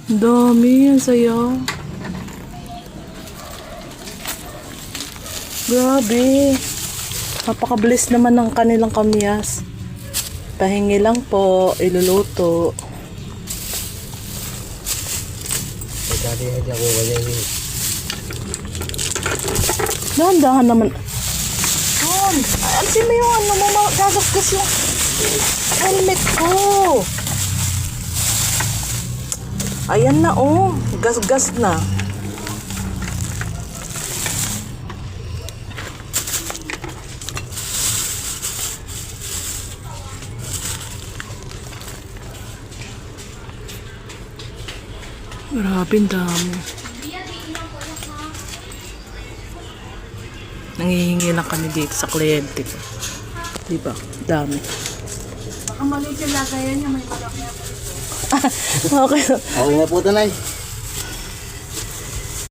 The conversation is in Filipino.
Ang dami, ang saya. Grabe. Napakabilis naman ng kanilang kamyas. Pahingi lang po, iluluto. Hindi ako ganyan. Dahan-dahan naman. Alisin mo yung ano mo, gagasgas yung helmet ko. Ayan na oh, gas-gas na. Grabe, ang dami. Nangihingi lang kami dito sa kliyente ko. Diba? Dami. Baka maliit yung lagayan niya, may malaki. Okay. Okay na po, Tanay.